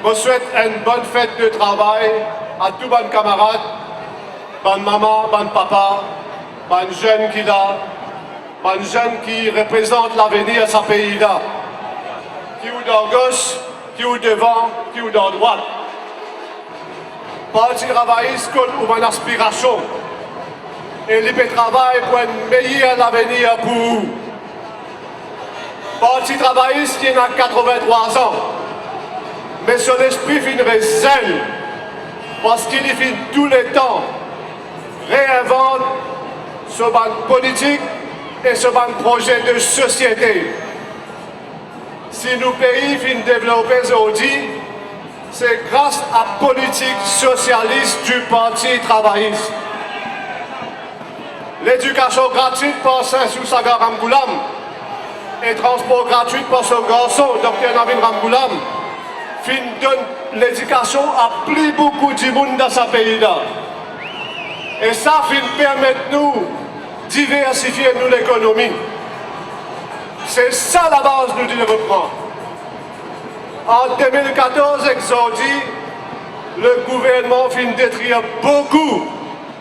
Je souhaite une bonne fête de travail à tous mes camarades, mes maman, mes papa, mes jeunes qui là, mes jeunes qui représentent l'avenir de ce pays-là, qui ou dans gauche, qui ou devant, qui ou dans droite. Parti travailliste comme une aspiration. Et il travaille pour un meilleur avenir pour vous. Parti travailliste qui a 83 ans. Mais son esprit finit zèle. Parce qu'il fait tout le temps réinvente ce banc politique et ce banc projet de société. Si nos pays finissent développer aujourd'hui, c'est grâce à la politique socialiste du Parti travailliste. L'éducation gratuite pour Saint-Sou Sagar Ramgoulam et transport gratuit pour son garçon, Dr Navin Ramgoulam, fin donne l'éducation à plus beaucoup de monde dans ce pays-là. Et ça fin permettre nous diversifier nous l'économie. C'est ça la base du développement. En 2014, aujourd'hui, le gouvernement fin détruire beaucoup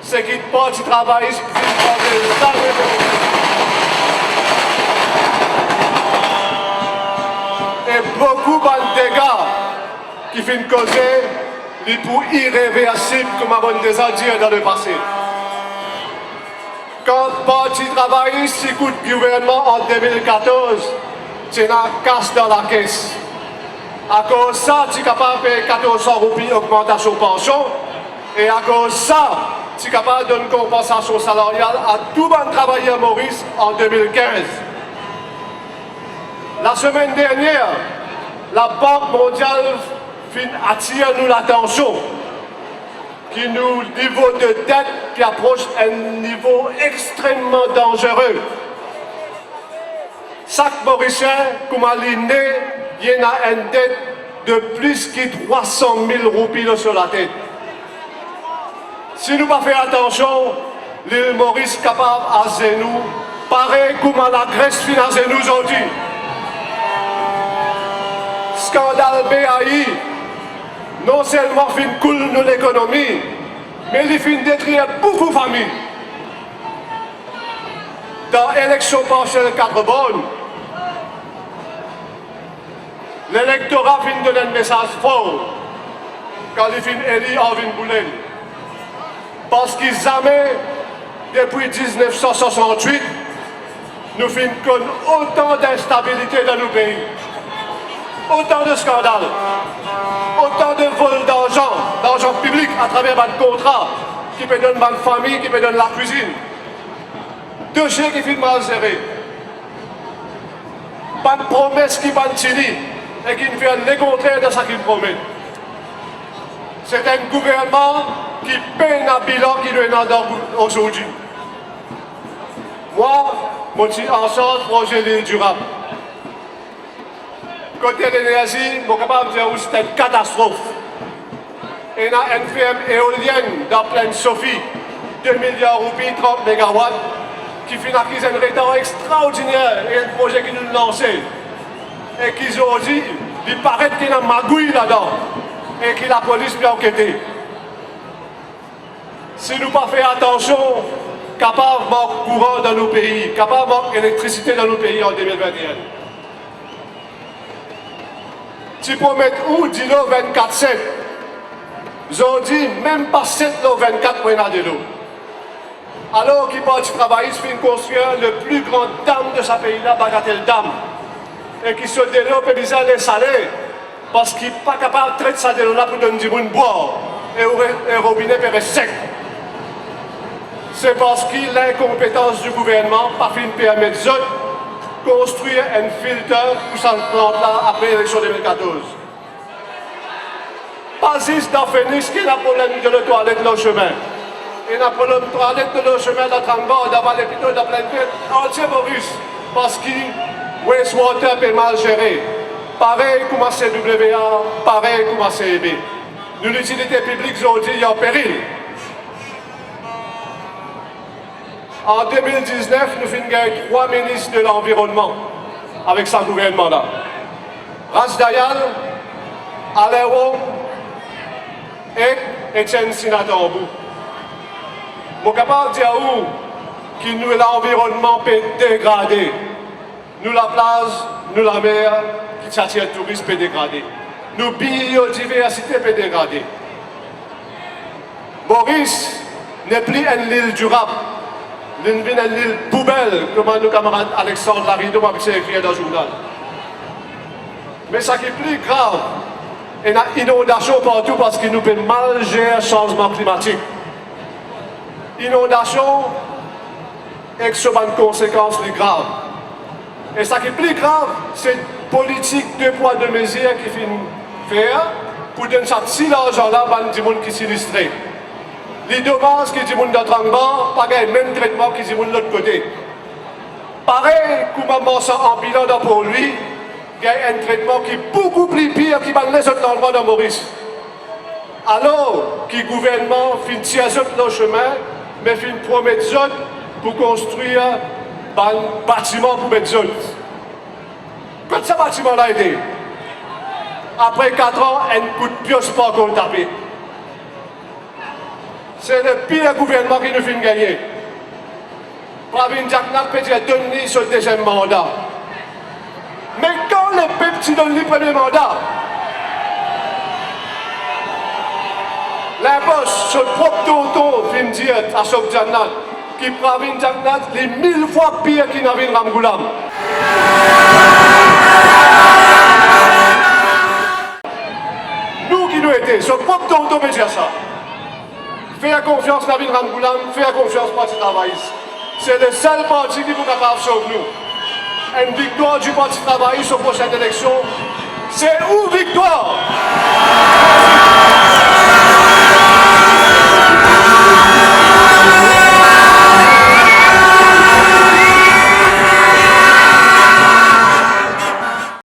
ce qui est parti travailliste et beaucoup de dégâts qui finissent causer les pour irréversibles, comme on déjà dit dans le passé. Quand le Parti travailliste écoute le gouvernement en 2014, c'est une casse dans la caisse. À cause de ça, tu es capable de payer 1400 roupies augmentation pension, et à cause de ça, tu es capable de donner une compensation salariale à tout le travailleur Maurice en 2015. La semaine dernière, la Banque mondiale attire nous l'attention qui nous niveau de dette qui approche un niveau extrêmement dangereux. Chaque Mauricien, comme aligné, il y a une dette de plus que 300 000 roupies sur la tête. Si nous ne faisons pas attention, l'île Maurice est capable de nous, pareil comme la Grèce finance nous aujourd'hui. Scandale BAI, non seulement fin cool de l'économie, mais il fin détruire beaucoup de familles. Dans l'élection partielle Carbone, l'électorat fin donner un message fort quand il fin élu Arvin Boulen. Parce qu'ils jamais, depuis 1968, nous fin connaissons autant d'instabilité dans nos pays. Autant de scandales, autant de vols d'argent public à travers un contrat qui peut donner une famille, qui peut donner la cuisine. Deux chèques qui finissent mal gérés. Pas de promesses qui vont tirer et qui ne fait le contraire de ce qu'il promet. C'est un gouvernement qui peine un bilan qui nous est aujourd'hui. Moi, je suis en charge du projet durable. Côté de l'énergie, je suis capable de dire que c'est une catastrophe. Il y a une ferme éolienne dans Plaine Sophie, 2 milliards de roupies, 30 mégawatts, qui fait un retard extraordinaire et un projet qui nous lancé. Et qui aujourd'hui, il paraît qu'il y a une magouille là-dedans et que la police vient enquêter. Si nous ne faisons pas attention, capable de manquer courant dans nos pays, capable de manquer électricité dans nos pays en 2021. Tu peux mettre où, dis-le, 24/7. Aujourd'hui, même pas 7 le 24 pour de l'eau. Alors qu'il part du travail, il fait construire le plus grand dame de ce pays-là, Bagatelle Dame. Et qui se développe et disait les salaires, parce qu'il n'est pas capable de traiter ça de là pour donner du monde boire. Et le robinet peut être sec. C'est parce qu'il a l'incompétence du gouvernement, pas fin permettre aux autres construire un filtre pour cette plante-là après l'élection 2014. Pas juste dans Phoenix qu'il y a un problème de la toilette dans le chemin. Il y a un problème de toilette dans le chemin de Trangor, devant l'hôpital de Plainfield, entier Maurice, parce que wastewater est mal géré. Pareil comme à CWA, pareil comme à CEB. L'utilité publique aujourd'hui est en péril. En 2019, nous finissons gagner 3 ministres de l'Environnement avec ce gouvernement-là. Raj Dayal, Alain Wong et Etienne Sinatambou. Je suis capable de dire que nous l'environnement peut dégrader. Nous la plage, nous la mer, qui s'attire le tourisme peut dégrader. Nous biodiversité peut dégrader. Maurice n'est plus une île durable. Il est une île poubelle, comme nos camarades Alexandre Larido m'a écrit dans le journal. Mais ce qui est plus grave, il y a une inondation partout parce qu'il nous fait mal gérer le changement climatique. Inondation avec ce de conséquences plus graves. Et ce qui est plus grave, c'est la politique de poids de mesure qui finit faire pour donner ça si l'argent-là à des gens qui s'illustrent. Les dommages qui disent d'autre en pas le même traitement qui disent de l'autre côté. Pareil, comme on ça en bilan pour lui, il y a un traitement qui est beaucoup plus pire qui va les autres endroits dans Maurice. Alors que le gouvernement finit à le chemin, mais finit promettre pour construire un bâtiment pour mettre autres. Quand ce bâtiment-là a été, après 4 ans, un coup de pioche pas encore tapé. C'est le pire gouvernement qui nous fait gagner. Pravin Jagnat peut dire donner sur le deuxième mandat. Mais quand le peuple donne le premier mandat, l'impose sur le propre tonton vient dire à Sok Jagnat qui Pravin Jagnat les 1000 fois pire qu'il Navin Ramgoolam. Nous qui nous étions, sur le propre tonton veut dire ça. Fais confiance à Navin Ramgoolam, fais confiance au Parti travailliste. C'est le seul parti qui vous capable de sauver nous. Une victoire du Parti travailliste aux prochaines élections, c'est une victoire.